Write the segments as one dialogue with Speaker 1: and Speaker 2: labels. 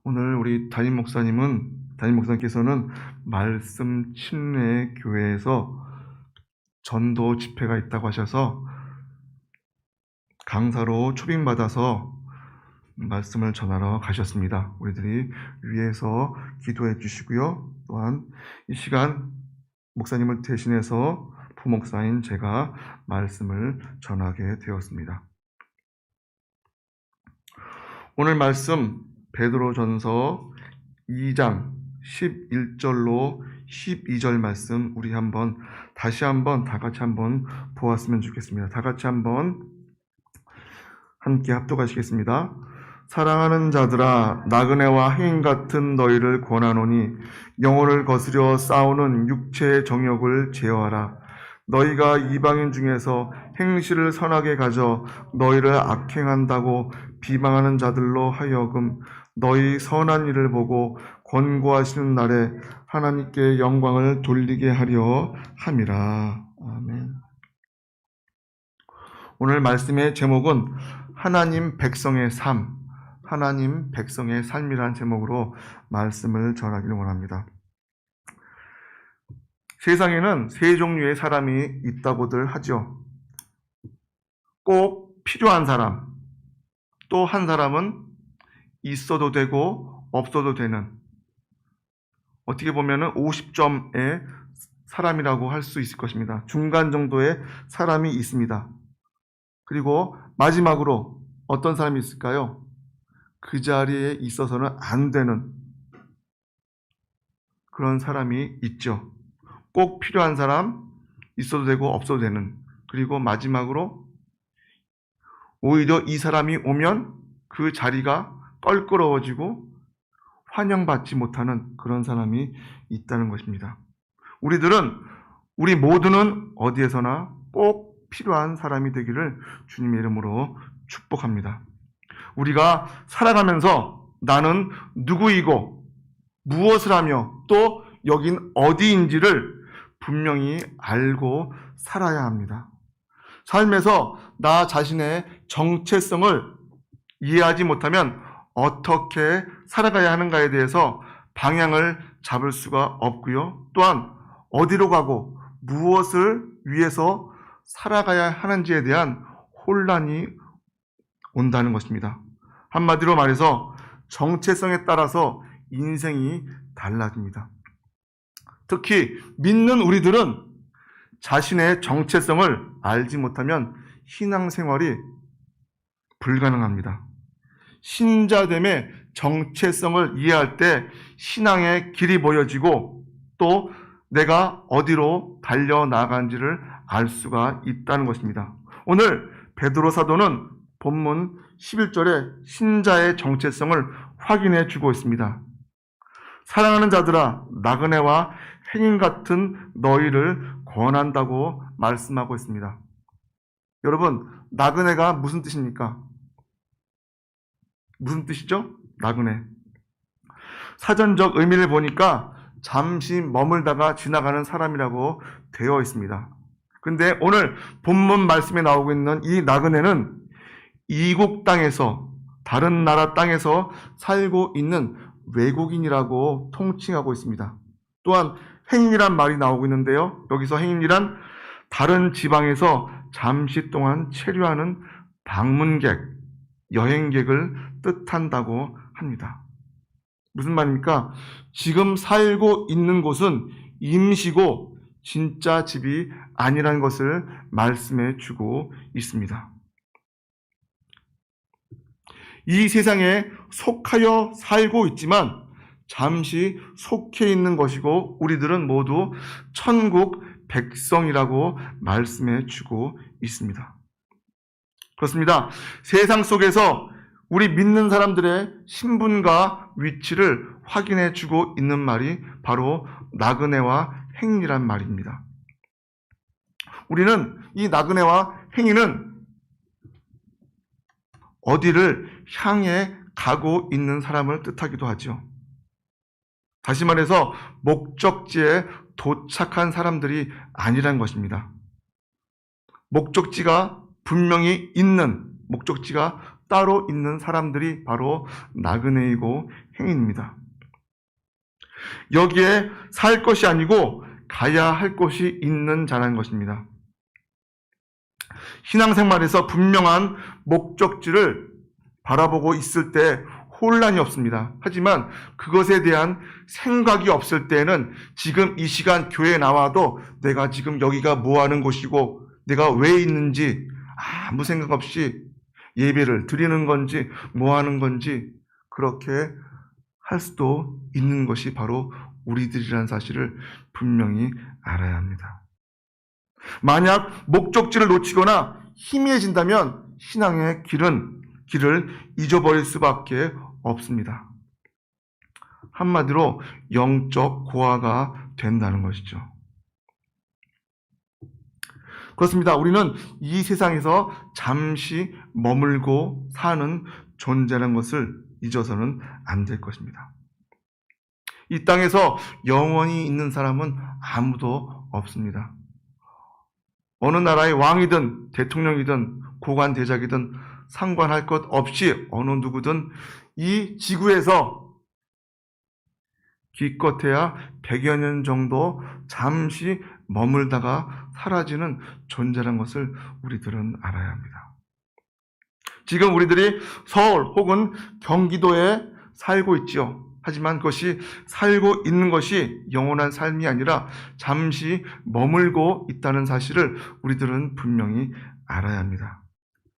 Speaker 1: 오늘 우리 담임 목사님께서는 말씀 침례 교회에서 전도 집회가 있다고 하셔서 강사로 초빙받아서 말씀을 전하러 가셨습니다. 우리들이 위에서 기도해 주시고요. 또한 이 시간 목사님을 대신해서 부목사인 제가 말씀을 전하게 되었습니다. 오늘 말씀 베드로전서 2장 11절로 12절 말씀 우리 다시 한번 다 같이 한번 보았으면 좋겠습니다. 다 같이 한번 함께 합독하시겠습니다. 사랑하는 자들아, 나그네와 행인 같은 너희를 권하노니 영혼을 거스려 싸우는 육체의 정욕을 제어하라. 너희가 이방인 중에서 행실을 선하게 가져 너희를 악행한다고 비방하는 자들로 하여금 너희 선한 일을 보고 권고하시는 날에 하나님께 영광을 돌리게 하려 함이라. 아멘. 오늘 말씀의 제목은 하나님 백성의 삶, 하나님 백성의 삶이라는 제목으로 말씀을 전하기를 원합니다. 세상에는 세 종류의 사람이 있다고들 하죠. 꼭 필요한 사람, 또 한 사람은 있어도 되고 없어도 되는, 어떻게 보면 50점의 사람이라고 할 수 있을 것입니다. 중간 정도의 사람이 있습니다. 그리고 마지막으로 어떤 사람이 있을까요? 그 자리에 있어서는 안 되는 그런 사람이 있죠. 꼭 필요한 사람, 있어도 되고 없어도 되는, 그리고 마지막으로 오히려 이 사람이 오면 그 자리가 껄끄러워지고 환영받지 못하는 그런 사람이 있다는 것입니다. 우리 모두는 어디에서나 꼭 필요한 사람이 되기를 주님의 이름으로 축복합니다. 우리가 살아가면서 나는 누구이고 무엇을 하며 또 여긴 어디인지를 분명히 알고 살아야 합니다. 삶에서 나 자신의 정체성을 이해하지 못하면 어떻게 살아가야 하는가에 대해서 방향을 잡을 수가 없고요. 또한 어디로 가고 무엇을 위해서 살아가야 하는지에 대한 혼란이 온다는 것입니다. 한마디로 말해서 정체성에 따라서 인생이 달라집니다. 특히 믿는 우리들은 자신의 정체성을 알지 못하면 신앙생활이 불가능합니다. 신자됨의 정체성을 이해할 때 신앙의 길이 보여지고 또 내가 어디로 달려나간지를 알 수가 있다는 것입니다. 오늘 베드로 사도는 본문 11절에 신자의 정체성을 확인해 주고 있습니다. 사랑하는 자들아, 나그네와 행인 같은 너희를 권한다고 말씀하고 있습니다. 여러분, 나그네가 무슨 뜻입니까? 무슨 뜻이죠? 나그네. 사전적 의미를 보니까 잠시 머물다가 지나가는 사람이라고 되어 있습니다. 근데 오늘 본문 말씀에 나오고 있는 이 나그네는 이국 땅에서, 다른 나라 땅에서 살고 있는 외국인이라고 통칭하고 있습니다. 또한 행인이란 말이 나오고 있는데요. 여기서 행인이란 다른 지방에서 잠시 동안 체류하는 방문객, 여행객을 뜻한다고 합니다. 무슨 말입니까? 지금 살고 있는 곳은 임시고 진짜 집이 아니라는 것을 말씀해 주고 있습니다. 이 세상에 속하여 살고 있지만 잠시 속해 있는 것이고 우리들은 모두 천국 백성이라고 말씀해 주고 있습니다. 그렇습니다. 세상 속에서 우리 믿는 사람들의 신분과 위치를 확인해 주고 있는 말이 바로 나그네와 행인이란 말입니다. 우리는 이 나그네와 행인은 어디를 향해 가고 있는 사람을 뜻하기도 하죠. 다시 말해서 목적지에 도착한 사람들이 아니란 것입니다. 목적지가 분명히 있는, 목적지가 따로 있는 사람들이 바로 나그네이고 행인입니다. 여기에 살 것이 아니고 가야 할 곳이 있는 자라는 것입니다. 신앙생활에서 분명한 목적지를 바라보고 있을 때 혼란이 없습니다. 하지만 그것에 대한 생각이 없을 때는 지금 이 시간 교회에 나와도 내가 지금 여기가 뭐 하는 곳이고 내가 왜 있는지 아무 생각 없이 예배를 드리는 건지 뭐 하는 건지 그렇게 할 수도 있는 것이 바로 우리들이라는 사실을 분명히 알아야 합니다. 만약 목적지를 놓치거나 희미해진다면 신앙의 길을 잊어버릴 수밖에 없습니다. 한마디로 영적 고아가 된다는 것이죠. 그렇습니다. 우리는 이 세상에서 잠시 머물고 사는 존재라는 것을 잊어서는 안 될 것입니다. 이 땅에서 영원히 있는 사람은 아무도 없습니다. 어느 나라의 왕이든 대통령이든 고관대작이든 상관할 것 없이 어느 누구든 이 지구에서 기껏해야 100여 년 정도 잠시 머물다가 사라지는 존재라는 것을 우리들은 알아야 합니다. 지금 우리들이 서울 혹은 경기도에 살고 있지요. 하지만 그것이 살고 있는 것이 영원한 삶이 아니라 잠시 머물고 있다는 사실을 우리들은 분명히 알아야 합니다.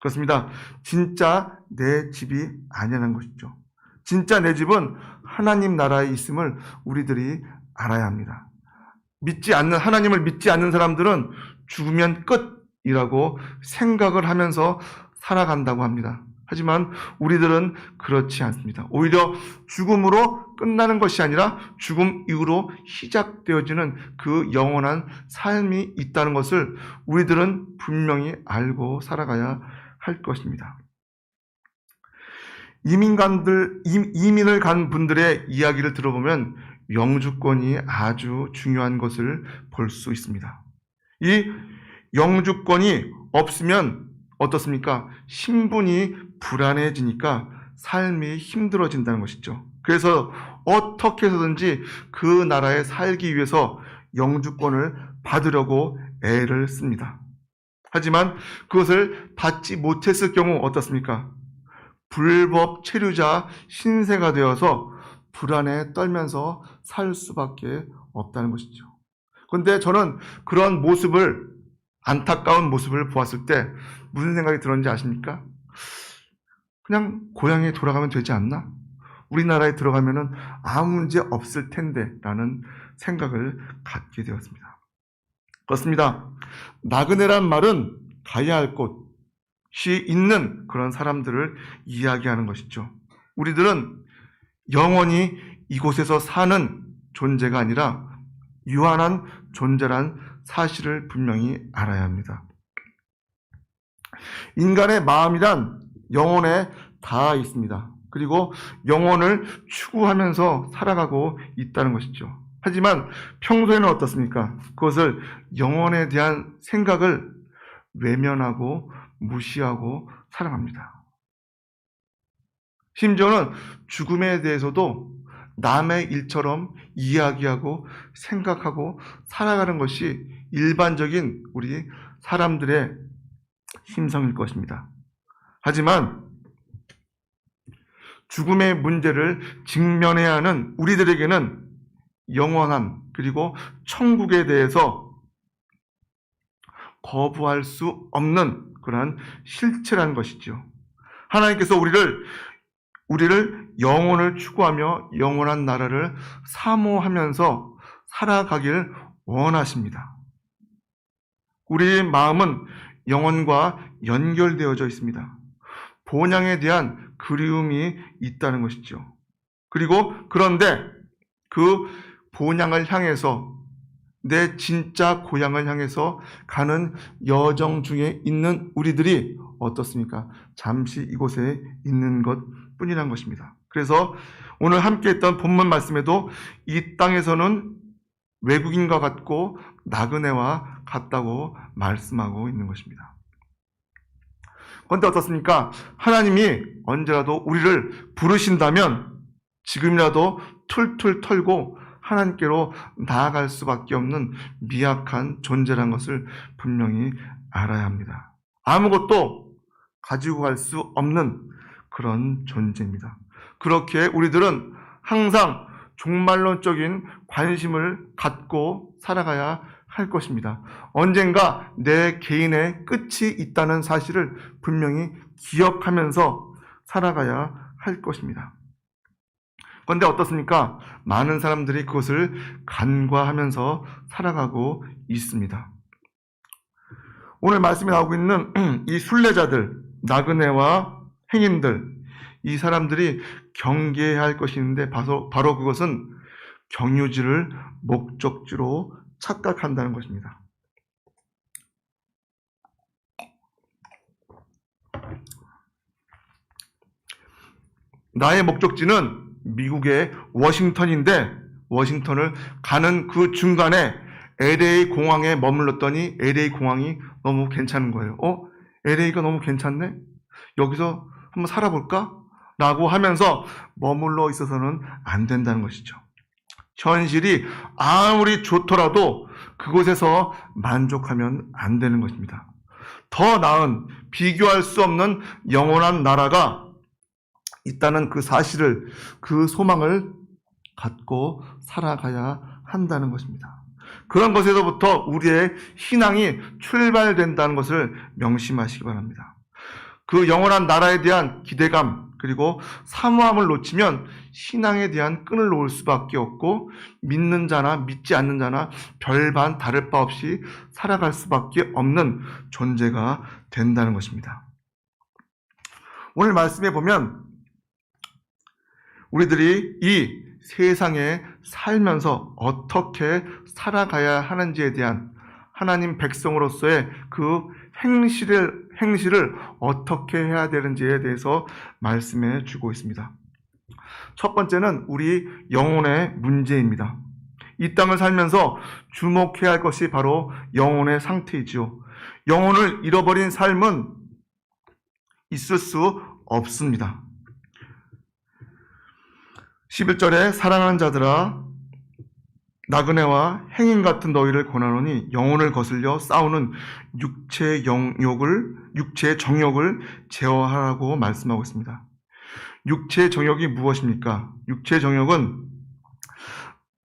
Speaker 1: 그렇습니다. 진짜 내 집이 아니라는 것이죠. 진짜 내 집은 하나님 나라에 있음을 우리들이 알아야 합니다. 하나님을 믿지 않는 사람들은 죽으면 끝이라고 생각을 하면서 살아간다고 합니다. 하지만 우리들은 그렇지 않습니다. 오히려 죽음으로 끝나는 것이 아니라 죽음 이후로 시작되어지는 그 영원한 삶이 있다는 것을 우리들은 분명히 알고 살아가야 할 것입니다. 이민을 간 분들의 이야기를 들어보면 영주권이 아주 중요한 것을 볼 수 있습니다. 이 영주권이 없으면 어떻습니까? 신분이 불안해지니까 삶이 힘들어진다는 것이죠. 그래서 어떻게 해서든지 그 나라에 살기 위해서 영주권을 받으려고 애를 씁니다. 하지만 그것을 받지 못했을 경우 어떻습니까? 불법 체류자 신세가 되어서 불안에 떨면서 살 수밖에 없다는 것이죠. 그런데 저는 그런 안타까운 모습을 보았을 때 무슨 생각이 들었는지 아십니까? 그냥 고향에 돌아가면 되지 않나? 우리나라에 들어가면은 아무 문제 없을 텐데 라는 생각을 갖게 되었습니다. 그렇습니다. 나그네란 말은 가야 할 곳이 있는 그런 사람들을 이야기하는 것이죠. 우리들은 영원히 이곳에서 사는 존재가 아니라 유한한 존재란 사실을 분명히 알아야 합니다. 인간의 마음이란 영혼에 닿아 있습니다. 그리고 영혼을 추구하면서 살아가고 있다는 것이죠. 하지만 평소에는 어떻습니까? 그것을 영혼에 대한 생각을 외면하고 무시하고 살아갑니다. 심지어는 죽음에 대해서도 남의 일처럼 이야기하고 생각하고 살아가는 것이 일반적인 우리 사람들의 심성일 것입니다. 하지만 죽음의 문제를 직면해야 하는 우리들에게는 영원함 그리고 천국에 대해서 거부할 수 없는 그러한 실체라는 것이죠. 하나님께서 우리를 영혼을 추구하며 영원한 나라를 사모하면서 살아가길 원하십니다. 우리의 마음은 영혼과 연결되어져 있습니다. 본향에 대한 그리움이 있다는 것이죠. 그런데 그 본향을 향해서 내 진짜 고향을 향해서 가는 여정 중에 있는 우리들이 어떻습니까? 잠시 이곳에 있는 것 뿐이란 것입니다. 그래서 오늘 함께 했던 본문 말씀에도 이 땅에서는 외국인과 같고 나그네와 같다고 말씀하고 있는 것입니다. 그런데 어떻습니까? 하나님이 언제라도 우리를 부르신다면 지금이라도 툴툴 털고 하나님께로 나아갈 수밖에 없는 미약한 존재라는 것을 분명히 알아야 합니다. 아무것도 가지고 갈 수 없는 그런 존재입니다. 그렇게 우리들은 항상 종말론적인 관심을 갖고 살아가야 할 것입니다. 언젠가 내 개인의 끝이 있다는 사실을 분명히 기억하면서 살아가야 할 것입니다. 그런데 어떻습니까? 많은 사람들이 그것을 간과하면서 살아가고 있습니다. 오늘 말씀에 나오고 있는 이 순례자들, 나그네와 행인들, 이 사람들이 경계해야 할 것이 있는데 바로 그것은 경유지를 목적지로 착각한다는 것입니다. 나의 목적지는 미국의 워싱턴인데 워싱턴을 가는 그 중간에 LA 공항에 머물렀더니 LA 공항이 너무 괜찮은 거예요. LA가 너무 괜찮네? 여기서 한번 살아볼까? 라고 하면서 머물러 있어서는 안 된다는 것이죠. 현실이 아무리 좋더라도 그곳에서 만족하면 안 되는 것입니다. 더 나은, 비교할 수 없는 영원한 나라가 있다는 그 사실을, 그 소망을 갖고 살아가야 한다는 것입니다. 그런 것에서부터 우리의 신앙이 출발된다는 것을 명심하시기 바랍니다. 그 영원한 나라에 대한 기대감 그리고 사모함을 놓치면 신앙에 대한 끈을 놓을 수밖에 없고 믿는 자나 믿지 않는 자나 별반 다를 바 없이 살아갈 수밖에 없는 존재가 된다는 것입니다. 오늘 말씀에 보면 우리들이 이 세상에 살면서 어떻게 살아가야 하는지에 대한 하나님 백성으로서의 그 행실을 어떻게 해야 되는지에 대해서 말씀해 주고 있습니다. 첫 번째는 우리 영혼의 문제입니다. 이 땅을 살면서 주목해야 할 것이 바로 영혼의 상태이지요. 영혼을 잃어버린 삶은 있을 수 없습니다. 11절에 사랑하는 자들아 나그네와 행인 같은 너희를 권하노니 영혼을 거슬려 싸우는 육체의 정욕을 제어하라고 말씀하고 있습니다. 육체의 정욕이 무엇입니까? 육체의 정욕은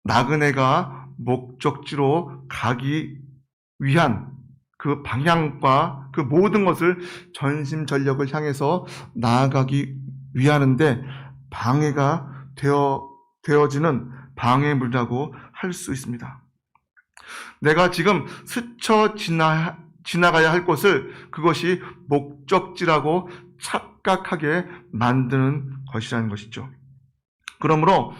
Speaker 1: 나그네가 목적지로 가기 위한 그 방향과 그 모든 것을 전심전력을 향해서 나아가기 위하는데 방해가 되어지는 방해물이라고 할 수 있습니다. 내가 지금 스쳐 지나가야 할 곳을 그것이 목적지라고 착각하게 만드는 것이라는 것이죠. 그러므로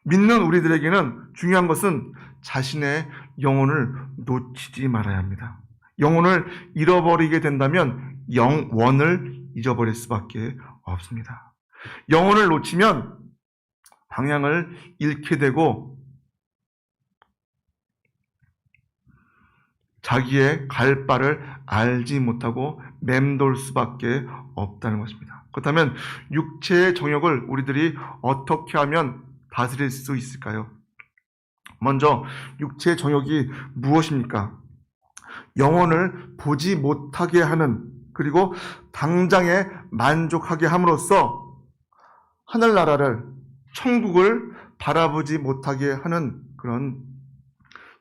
Speaker 1: 믿는 우리들에게는 중요한 것은 자신의 영혼을 놓치지 말아야 합니다. 영혼을 잃어버리게 된다면 영원을 잃어버릴 수밖에 없습니다. 영혼을 놓치면 방향을 잃게 되고 자기의 갈 바를 알지 못하고 맴돌 수밖에 없다는 것입니다. 그렇다면 육체의 정욕을 우리들이 어떻게 하면 다스릴 수 있을까요? 먼저 육체의 정욕이 무엇입니까? 영혼을 보지 못하게 하는 그리고 당장에 만족하게 함으로써 하늘나라를 천국을 바라보지 못하게 하는 그런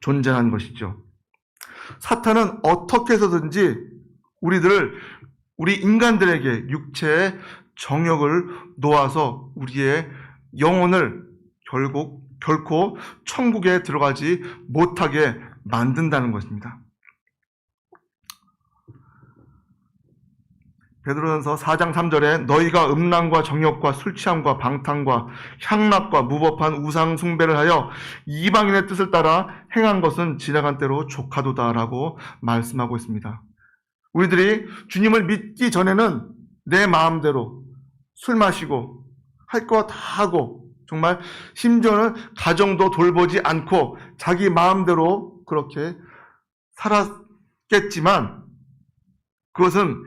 Speaker 1: 존재라는 것이죠. 사탄은 어떻게 해서든지 우리 인간들에게 육체의 정욕을 놓아서 우리의 영혼을 결코 천국에 들어가지 못하게 만든다는 것입니다. 베드로전서 4장 3절에 너희가 음란과 정욕과 술취함과 방탕과 향락과 무법한 우상 숭배를 하여 이방인의 뜻을 따라 행한 것은 지나간 때로 조카도다라고 말씀하고 있습니다. 우리들이 주님을 믿기 전에는 내 마음대로 술 마시고 할 거 다 하고 정말 심지어는 가정도 돌보지 않고 자기 마음대로 그렇게 살았겠지만 그것은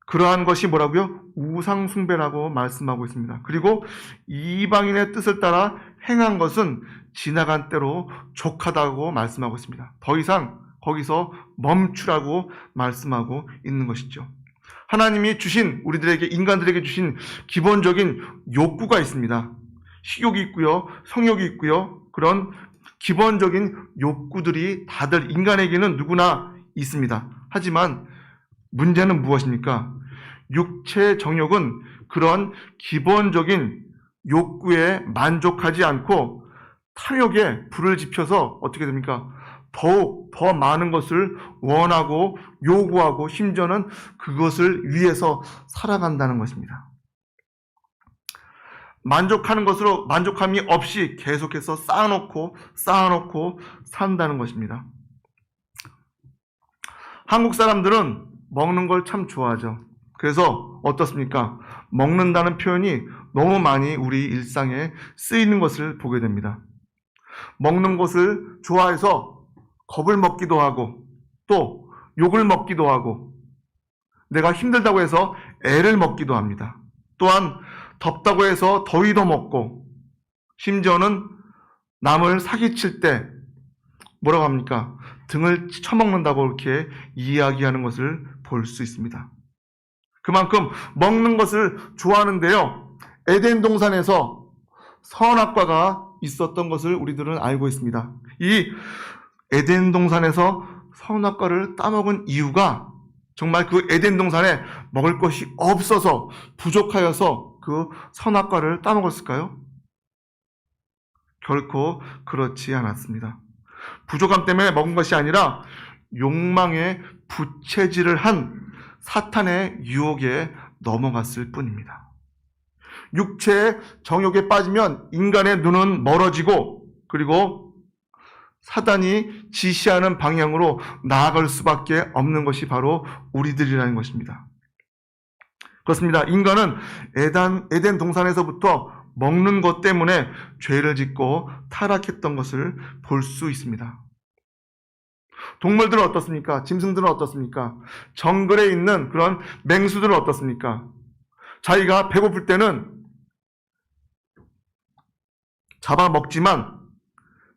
Speaker 1: 그러한 것이 뭐라고요? 우상숭배라고 말씀하고 있습니다. 그리고 이방인의 뜻을 따라 행한 것은 지나간 때로 족하다고 말씀하고 있습니다. 더 이상 거기서 멈추라고 말씀하고 있는 것이죠. 하나님이 주신 우리들에게 인간들에게 주신 기본적인 욕구가 있습니다. 식욕이 있고요. 성욕이 있고요. 그런 기본적인 욕구들이 다들 인간에게는 누구나 있습니다. 하지만 문제는 무엇입니까? 육체의 정욕은 그런 기본적인 욕구에 만족하지 않고 탐욕에 불을 지펴서 어떻게 됩니까? 더욱 더 많은 것을 원하고 요구하고 심지어는 그것을 위해서 살아간다는 것입니다. 만족하는 것으로 만족함이 없이 계속해서 쌓아놓고 산다는 것입니다. 한국 사람들은 먹는 걸 참 좋아하죠. 그래서 어떻습니까? 먹는다는 표현이 너무 많이 우리 일상에 쓰이는 것을 보게 됩니다. 먹는 것을 좋아해서 겁을 먹기도 하고 또 욕을 먹기도 하고 내가 힘들다고 해서 애를 먹기도 합니다. 또한 덥다고 해서 더위도 먹고 심지어는 남을 사기칠 때 뭐라고 합니까? 등을 쳐먹는다고 이렇게 이야기하는 것을 볼 수 있습니다. 그만큼 먹는 것을 좋아하는데요. 에덴 동산에서 선악과가 있었던 것을 우리들은 알고 있습니다. 이 에덴 동산에서 선악과를 따먹은 이유가 정말 그 에덴 동산에 먹을 것이 없어서 부족하여서 그 선악과를 따먹었을까요? 결코 그렇지 않았습니다. 부족함 때문에 먹은 것이 아니라 욕망에 부채질을 한 사탄의 유혹에 넘어갔을 뿐입니다. 육체의 정욕에 빠지면 인간의 눈은 멀어지고 그리고 사단이 지시하는 방향으로 나아갈 수밖에 없는 것이 바로 우리들이라는 것입니다. 그렇습니다. 인간은 에덴 동산에서부터 먹는 것 때문에 죄를 짓고 타락했던 것을 볼 수 있습니다. 동물들은 어떻습니까? 짐승들은 어떻습니까? 정글에 있는 그런 맹수들은 어떻습니까? 자기가 배고플 때는 잡아먹지만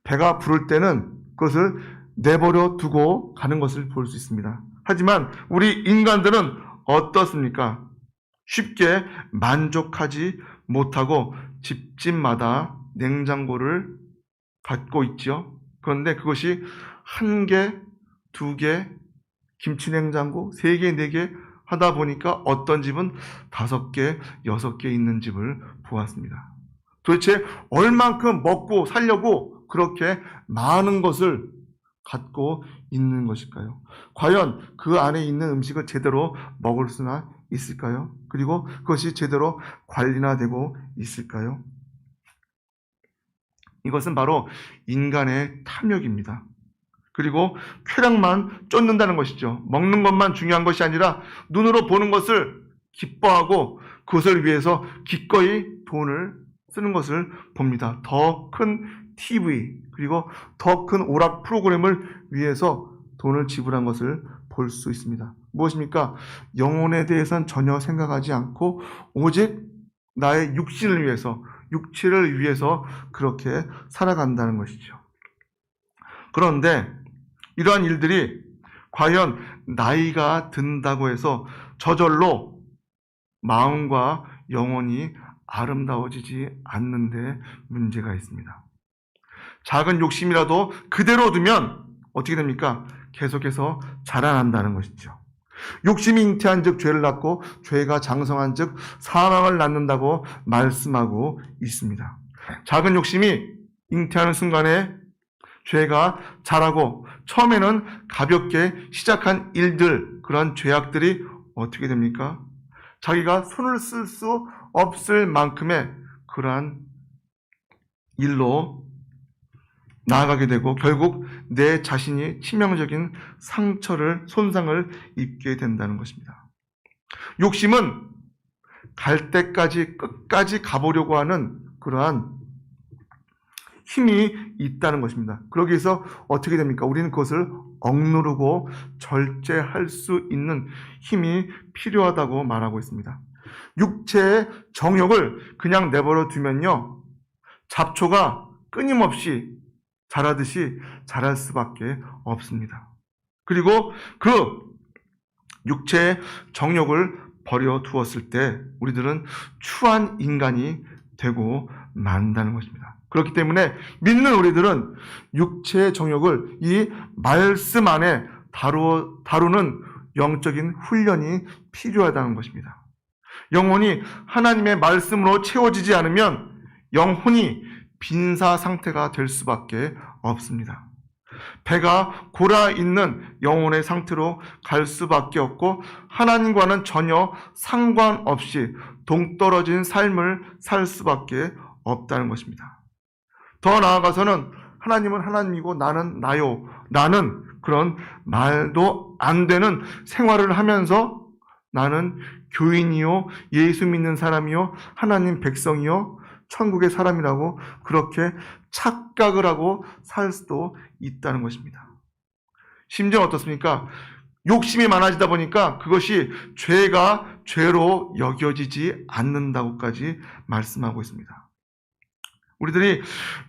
Speaker 1: 배가 부를 때는 그것을 내버려 두고 가는 것을 볼 수 있습니다. 하지만 우리 인간들은 어떻습니까? 쉽게 만족하지 못하고 집집마다 냉장고를 갖고 있죠. 그런데 그것이 1개, 2개, 김치 냉장고, 3개, 4개 하다 보니까 어떤 집은 5개, 6개 있는 집을 보았습니다. 도대체 얼만큼 먹고 살려고 그렇게 많은 것을 갖고 있는 것일까요? 과연 그 안에 있는 음식을 제대로 먹을 수나 있을까요? 그리고 그것이 제대로 관리나 되고 있을까요? 이것은 바로 인간의 탐욕입니다. 그리고 쾌락만 쫓는다는 것이죠. 먹는 것만 중요한 것이 아니라 눈으로 보는 것을 기뻐하고 그것을 위해서 기꺼이 돈을 쓰는 것을 봅니다. 더 큰 TV 그리고 더 큰 오락 프로그램을 위해서 돈을 지불한 것을 볼 수 있습니다. 무엇입니까? 영혼에 대해서는 전혀 생각하지 않고 오직 나의 육신을 위해서, 육체를 위해서 그렇게 살아간다는 것이죠. 그런데 이러한 일들이 과연 나이가 든다고 해서 저절로 마음과 영혼이 아름다워지지 않는데 문제가 있습니다. 작은 욕심이라도 그대로 두면 어떻게 됩니까? 계속해서 자라난다는 것이죠. 욕심이 잉태한 즉 죄를 낳고 죄가 장성한 즉 사망을 낳는다고 말씀하고 있습니다. 작은 욕심이 잉태하는 순간에 죄가 자라고 처음에는 가볍게 시작한 일들, 그런 죄악들이 어떻게 됩니까? 자기가 손을 쓸 수 없을 만큼의 그러한 일로 나아가게 되고 결국 내 자신이 치명적인 상처를, 손상을 입게 된다는 것입니다. 욕심은 갈 때까지 끝까지 가보려고 하는 그러한 힘이 있다는 것입니다. 그러기 위해서 어떻게 됩니까? 우리는 그것을 억누르고 절제할 수 있는 힘이 필요하다고 말하고 있습니다. 육체의 정욕을 그냥 내버려 두면요, 잡초가 끊임없이 자라듯이 자랄 수밖에 없습니다. 그리고 그 육체의 정욕을 버려두었을 때 우리들은 추한 인간이 되고 만다는 것입니다. 그렇기 때문에 믿는 우리들은 육체의 정욕을 이 말씀 안에 다루는 영적인 훈련이 필요하다는 것입니다. 영혼이 하나님의 말씀으로 채워지지 않으면 영혼이 빈사 상태가 될 수밖에 없습니다. 배가 골아 있는 영혼의 상태로 갈 수밖에 없고 하나님과는 전혀 상관없이 동떨어진 삶을 살 수밖에 없다는 것입니다. 더 나아가서는 하나님은 하나님이고 나는 나요, 나는 그런 말도 안 되는 생활을 하면서 나는 교인이요, 예수 믿는 사람이요, 하나님 백성이요, 천국의 사람이라고 그렇게 착각을 하고 살 수도 있다는 것입니다. 심지어 어떻습니까? 욕심이 많아지다 보니까 그것이 죄가 죄로 여겨지지 않는다고까지 말씀하고 있습니다. 우리들이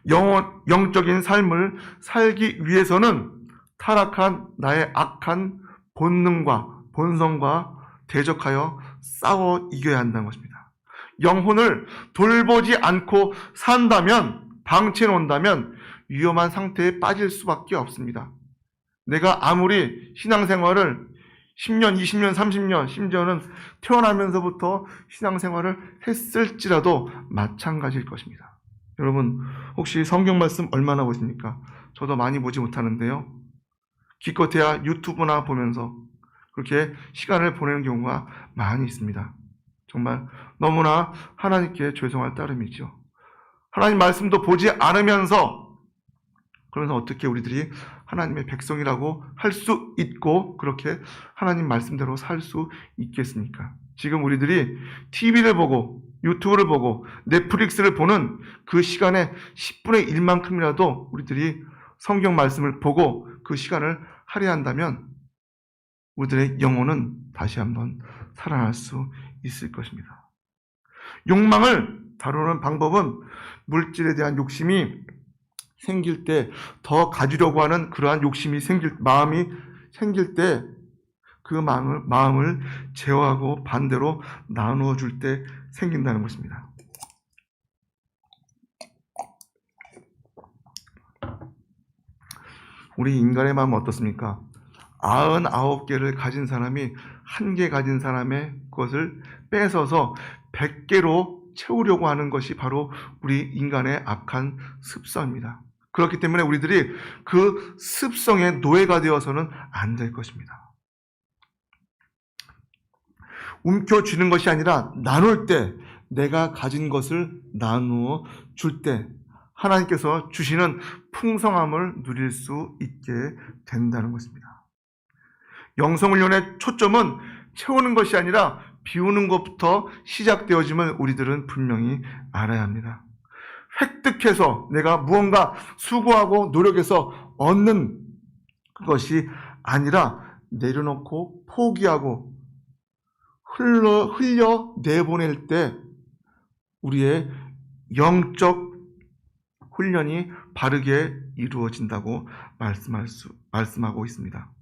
Speaker 1: 영적인 삶을 살기 위해서는 타락한 나의 악한 본능과 본성과 대적하여 싸워 이겨야 한다는 것입니다. 영혼을 돌보지 않고 산다면, 방치해 놓는다면 위험한 상태에 빠질 수밖에 없습니다. 내가 아무리 신앙생활을 10년, 20년, 30년, 심지어는 태어나면서부터 신앙생활을 했을지라도 마찬가지일 것입니다. 여러분, 혹시 성경 말씀 얼마나 보십니까? 저도 많이 보지 못하는데요. 기껏해야 유튜브나 보면서 그렇게 시간을 보내는 경우가 많이 있습니다. 정말 너무나 하나님께 죄송할 따름이죠. 하나님 말씀도 보지 않으면서 그러면서 어떻게 우리들이 하나님의 백성이라고 할 수 있고 그렇게 하나님 말씀대로 살 수 있겠습니까? 지금 우리들이 TV를 보고 유튜브를 보고 넷플릭스를 보는 그 시간의 10분의 1만큼이라도 우리들이 성경 말씀을 보고 그 시간을 할애한다면 우리들의 영혼은 다시 한번 살아날 수 있을 것입니다. 욕망을 다루는 방법은 물질에 대한 욕심이 생길 때 더 가지려고 하는 그러한 마음이 생길 때 그 마음을 제어하고 반대로 나누어 줄 때 생긴다는 것입니다. 우리 인간의 마음은 어떻습니까? 99개를 가진 사람이 1개 가진 사람의 것을 뺏어서 100개로 채우려고 하는 것이 바로 우리 인간의 악한 습성입니다. 그렇기 때문에 우리들이 그 습성의 노예가 되어서는 안 될 것입니다. 움켜쥐는 것이 아니라 나눌 때, 내가 가진 것을 나누어 줄 때 하나님께서 주시는 풍성함을 누릴 수 있게 된다는 것입니다. 영성훈련의 초점은 채우는 것이 아니라 비우는 것부터 시작되어짐을 우리들은 분명히 알아야 합니다. 획득해서 내가 무언가 수고하고 노력해서 얻는 것이 아니라 내려놓고 포기하고 흘려 내보낼 때 우리의 영적 훈련이 바르게 이루어진다고 말씀하고 있습니다.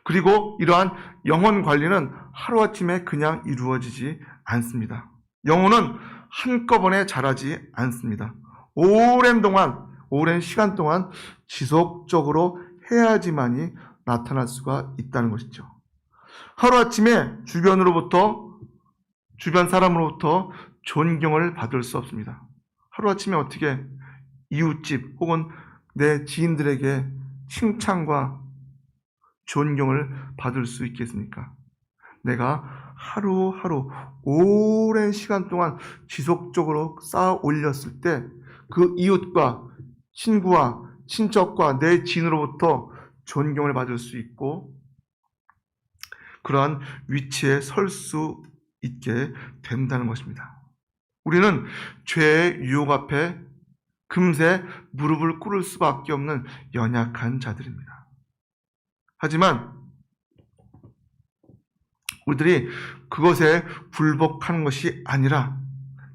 Speaker 1: 그리고 이러한 영혼 관리는 하루아침에 그냥 이루어지지 않습니다. 영혼은 한꺼번에 자라지 않습니다. 오랜 시간 동안 지속적으로 해야지만이 나타날 수가 있다는 것이죠. 하루아침에 주변 사람으로부터 존경을 받을 수 없습니다. 하루아침에 어떻게 이웃집 혹은 내 지인들에게 칭찬과 존경을 받을 수 있겠습니까? 내가 하루하루 오랜 시간 동안 지속적으로 쌓아 올렸을 때 그 이웃과 친구와 친척과 내 지인으로부터 존경을 받을 수 있고 그러한 위치에 설 수 있게 된다는 것입니다. 우리는 죄의 유혹 앞에 금세 무릎을 꿇을 수밖에 없는 연약한 자들입니다. 하지만 우리들이 그것에 굴복하는 것이 아니라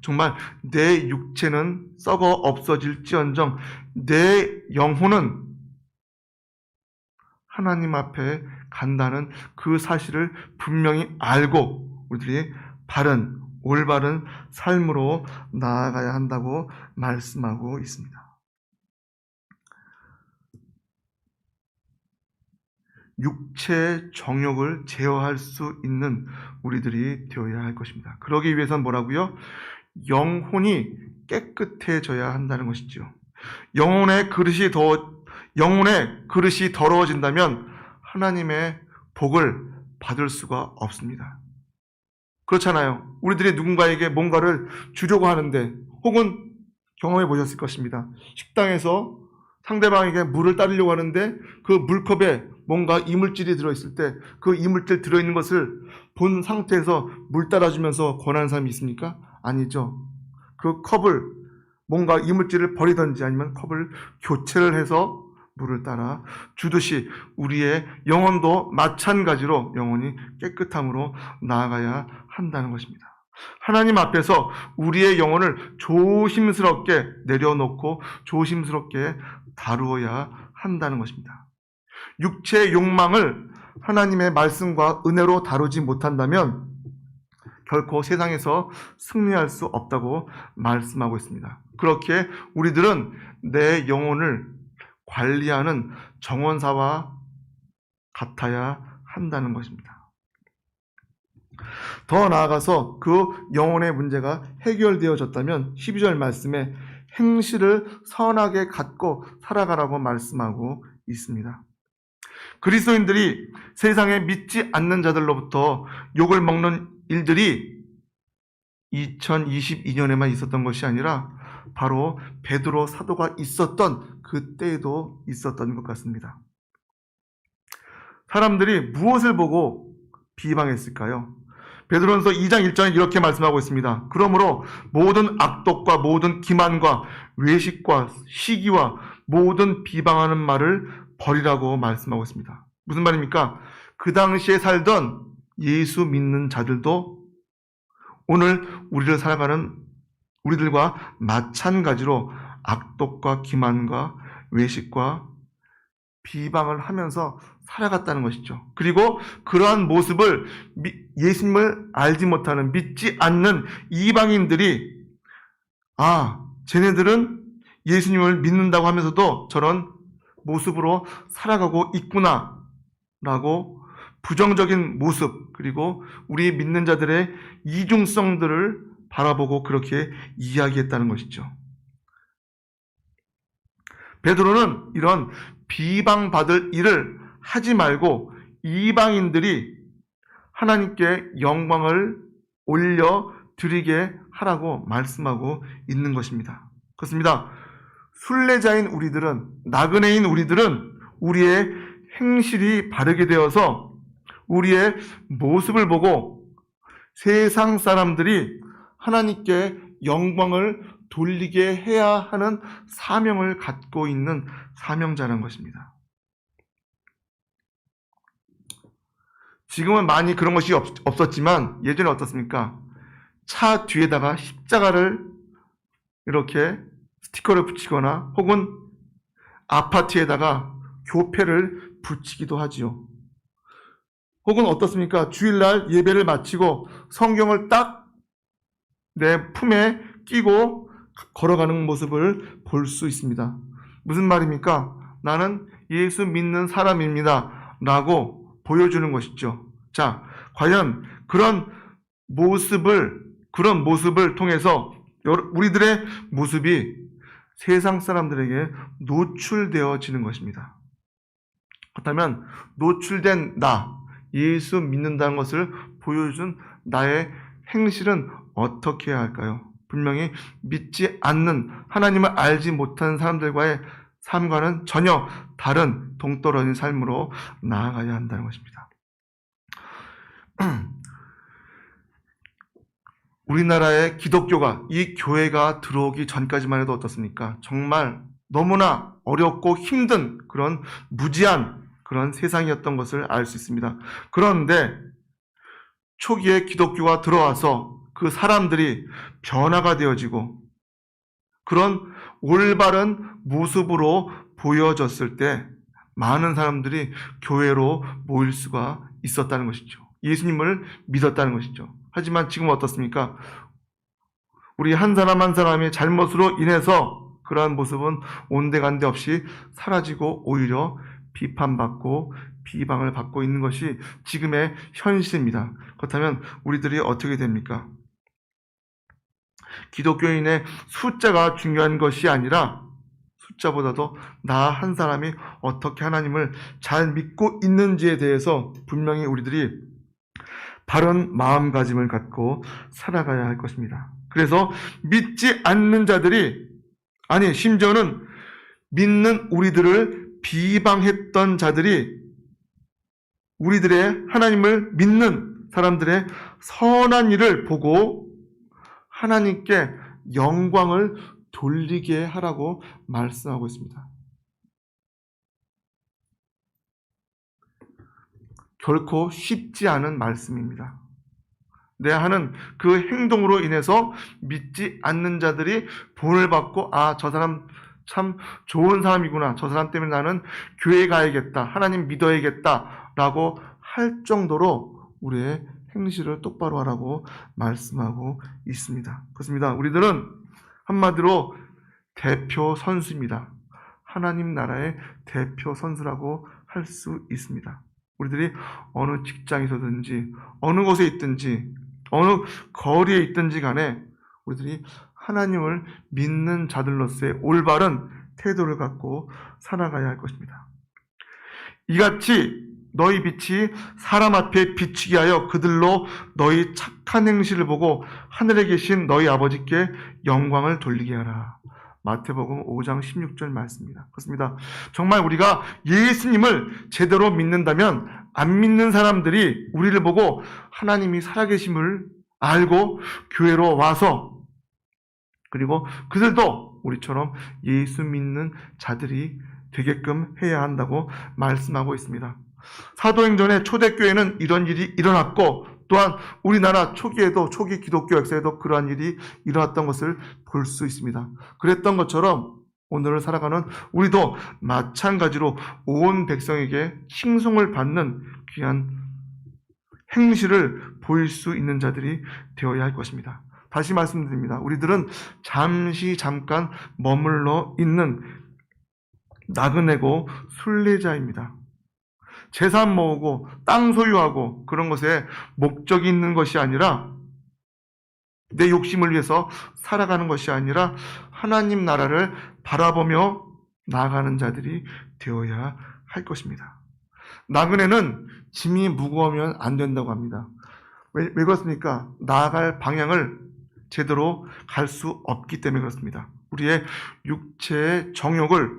Speaker 1: 정말 내 육체는 썩어 없어질지언정 내 영혼은 하나님 앞에 간다는 그 사실을 분명히 알고 우리들이 바른 올바른 삶으로 나아가야 한다고 말씀하고 있습니다. 육체의 정욕을 제어할 수 있는 우리들이 되어야 할 것입니다. 그러기 위해서는 뭐라고요? 영혼이 깨끗해져야 한다는 것이죠. 영혼의 그릇이 더러워진다면 하나님의 복을 받을 수가 없습니다. 그렇잖아요. 우리들이 누군가에게 뭔가를 주려고 하는데 혹은 경험해 보셨을 것입니다. 식당에서 상대방에게 물을 따르려고 하는데 그 물컵에 뭔가 이물질이 들어있을 때 그 이물질 들어있는 것을 본 상태에서 물 따라주면서 권하는 사람이 있습니까? 아니죠. 그 컵을 뭔가 이물질을 버리든지 아니면 컵을 교체를 해서 물을 따라 주듯이 우리의 영혼도 마찬가지로 영혼이 깨끗함으로 나아가야 한다는 것입니다. 하나님 앞에서 우리의 영혼을 조심스럽게 내려놓고 조심스럽게 다루어야 한다는 것입니다. 육체의 욕망을 하나님의 말씀과 은혜로 다루지 못한다면 결코 세상에서 승리할 수 없다고 말씀하고 있습니다. 그렇게 우리들은 내 영혼을 관리하는 정원사와 같아야 한다는 것입니다. 더 나아가서 그 영혼의 문제가 해결되어졌다면 12절 말씀에 행실을 선하게 갖고 살아가라고 말씀하고 있습니다. 그리스도인들이 세상에 믿지 않는 자들로부터 욕을 먹는 일들이 2022년에만 있었던 것이 아니라 바로 베드로 사도가 있었던 그때에도 있었던 것 같습니다. 사람들이 무엇을 보고 비방했을까요? 베드로전서 2장 1절에 이렇게 말씀하고 있습니다. 그러므로 모든 악독과 모든 기만과 외식과 시기와 모든 비방하는 말을 버리라고 말씀하고 있습니다. 무슨 말입니까? 그 당시에 살던 예수 믿는 자들도 오늘 우리를 살아가는 우리들과 마찬가지로 악독과 기만과 외식과 비방을 하면서 살아갔다는 것이죠. 그리고 그러한 모습을 예수님을 알지 못하는 믿지 않는 이방인들이 쟤네들은 예수님을 믿는다고 하면서도 저런 모습으로 살아가고 있구나 라고 부정적인 모습 그리고 우리 믿는 자들의 이중성들을 바라보고 그렇게 이야기했다는 것이죠. 베드로는 이런 비방받을 일을 하지 말고 이방인들이 하나님께 영광을 올려드리게 하라고 말씀하고 있는 것입니다. 그렇습니다. 순례자인 우리들은, 나그네인 우리들은 우리의 행실이 바르게 되어서 우리의 모습을 보고 세상 사람들이 하나님께 영광을 돌리게 해야 하는 사명을 갖고 있는 사명자라는 것입니다. 지금은 많이 그런 것이 없었지만 예전에 어떻습니까? 차 뒤에다가 십자가를 이렇게 스티커를 붙이거나 혹은 아파트에다가 교패를 붙이기도 하지요. 혹은 어떻습니까? 주일날 예배를 마치고 성경을 딱 내 품에 끼고 걸어가는 모습을 볼 수 있습니다. 무슨 말입니까? 나는 예수 믿는 사람입니다 라고 보여주는 것이죠. 자, 과연 그런 모습을 통해서 우리들의 모습이 세상 사람들에게 노출되어지는 것입니다. 그렇다면 노출된 나, 예수 믿는다는 것을 보여준 나의 행실은 어떻게 해야 할까요? 분명히 믿지 않는 하나님을 알지 못하는 사람들과의 삶과는 전혀 다른 동떨어진 삶으로 나아가야 한다는 것입니다. 우리나라의 기독교가, 이 교회가 들어오기 전까지만 해도 어떻습니까? 정말 너무나 어렵고 힘든 그런 무지한 그런 세상이었던 것을 알 수 있습니다. 그런데 초기에 기독교가 들어와서 그 사람들이 변화가 되어지고 그런 올바른 모습으로 보여졌을 때 많은 사람들이 교회로 모일 수가 있었다는 것이죠. 예수님을 믿었다는 것이죠. 하지만 지금 어떻습니까? 우리 한 사람 한 사람의 잘못으로 인해서 그러한 모습은 온데간데 없이 사라지고 오히려 비판받고 비방을 받고 있는 것이 지금의 현실입니다. 그렇다면 우리들이 어떻게 됩니까? 기독교인의 숫자가 중요한 것이 아니라 숫자보다도 나 한 사람이 어떻게 하나님을 잘 믿고 있는지에 대해서 분명히 우리들이 바른 마음가짐을 갖고 살아가야 할 것입니다. 그래서 믿지 않는 자들이, 아니 심지어는 믿는 우리들을 비방했던 자들이 우리들의 하나님을 믿는 사람들의 선한 일을 보고 하나님께 영광을 돌리게 하라고 말씀하고 있습니다. 결코 쉽지 않은 말씀입니다. 내 하는 그 행동으로 인해서 믿지 않는 자들이 본을 받고 저 사람 참 좋은 사람이구나. 저 사람 때문에 나는 교회 가야겠다. 하나님 믿어야겠다. 라고 할 정도로 우리의 행실을 똑바로 하라고 말씀하고 있습니다. 그렇습니다. 우리들은 한마디로 대표 선수입니다. 하나님 나라의 대표 선수라고 할 수 있습니다. 우리들이 어느 직장에서든지 어느 곳에 있든지 어느 거리에 있든지 간에 우리들이 하나님을 믿는 자들로서의 올바른 태도를 갖고 살아가야 할 것입니다. 이같이 너희 빛이 사람 앞에 비치게 하여 그들로 너희 착한 행실을 보고 하늘에 계신 너희 아버지께 영광을 돌리게 하라. 마태복음 5장 16절 말씀입니다. 그렇습니다. 정말 우리가 예수님을 제대로 믿는다면 안 믿는 사람들이 우리를 보고 하나님이 살아계심을 알고 교회로 와서 그리고 그들도 우리처럼 예수 믿는 자들이 되게끔 해야 한다고 말씀하고 있습니다. 사도행전의 초대교회는 이런 일이 일어났고 또한 우리나라 초기에도 초기 기독교 역사에도 그러한 일이 일어났던 것을 볼 수 있습니다. 그랬던 것처럼 오늘을 살아가는 우리도 마찬가지로 온 백성에게 칭송을 받는 귀한 행실을 보일 수 있는 자들이 되어야 할 것입니다. 다시 말씀드립니다. 우리들은 잠깐 머물러 있는 나그네고 순례자입니다. 재산 모으고 땅 소유하고 그런 것에 목적이 있는 것이 아니라 내 욕심을 위해서 살아가는 것이 아니라 하나님 나라를 바라보며 나아가는 자들이 되어야 할 것입니다. 나그네는 짐이 무거우면 안 된다고 합니다. 왜 그렇습니까? 나아갈 방향을 제대로 갈 수 없기 때문에 그렇습니다. 우리의 육체의 정욕을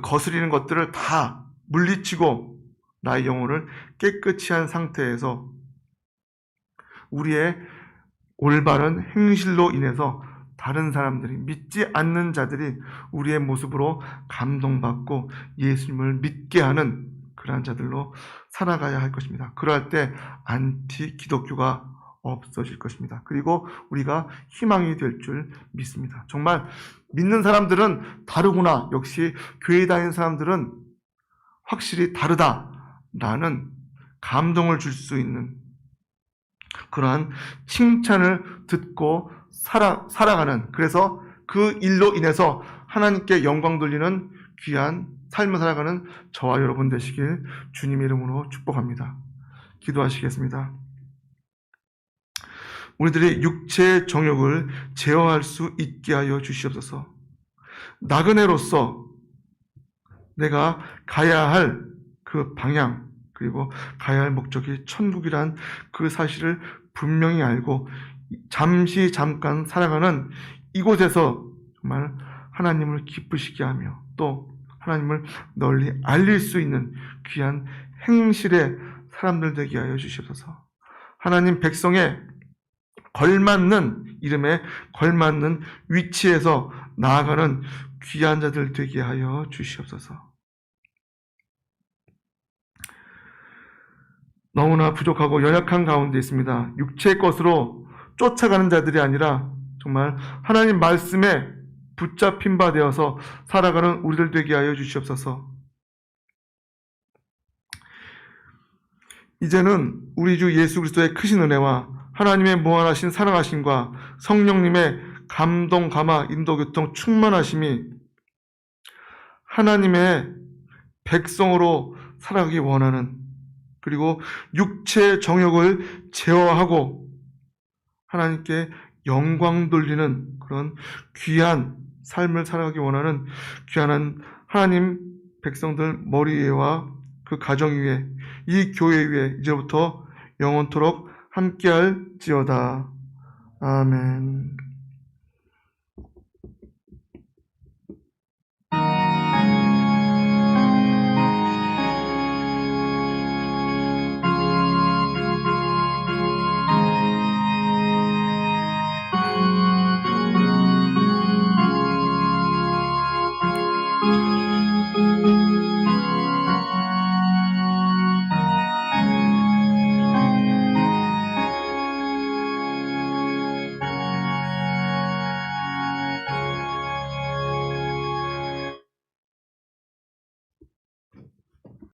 Speaker 1: 거스리는 것들을 다 물리치고 나의 영혼을 깨끗이 한 상태에서 우리의 올바른 행실로 인해서 다른 사람들이 믿지 않는 자들이 우리의 모습으로 감동받고 예수님을 믿게 하는 그러한 자들로 살아가야 할 것입니다. 그럴 때 안티 기독교가 없어질 것입니다. 그리고 우리가 희망이 될 줄 믿습니다. 정말 믿는 사람들은 다르구나. 역시 교회 다니는 사람들은 확실히 다르다라는 감동을 줄 수 있는 그러한 칭찬을 듣고 살아가는, 그래서 그 일로 인해서 하나님께 영광 돌리는 귀한 삶을 살아가는 저와 여러분 되시길 주님의 이름으로 축복합니다. 기도하시겠습니다. 우리들의 육체의 정욕을 제어할 수 있게 하여 주시옵소서. 나그네로서 내가 가야 할 그 방향 그리고 가야 할 목적이 천국이란 그 사실을 분명히 알고 잠깐 살아가는 이곳에서 정말 하나님을 기쁘시게 하며 또 하나님을 널리 알릴 수 있는 귀한 행실의 사람들 되게 하여 주시옵소서. 하나님 백성의 걸맞는 이름에 걸맞는 위치에서 나아가는 귀한 자들 되게 하여 주시옵소서. 너무나 부족하고 연약한 가운데 있습니다. 육체의 것으로 쫓아가는 자들이 아니라 정말 하나님 말씀에 붙잡힌 바 되어서 살아가는 우리들 되게 하여 주시옵소서. 이제는 우리 주 예수 그리스도의 크신 은혜와 하나님의 무한하신 사랑하심과 성령님의 감동, 감화, 인도, 교통, 충만하심이 하나님의 백성으로 살아가기 원하는, 그리고 육체의 정욕을 제어하고 하나님께 영광 돌리는 그런 귀한 삶을 살아가기 원하는 귀한 하나님 백성들 머리 위에와 그 가정 위에, 이 교회 위에 이제부터 영원토록 함께할지어다. 아멘.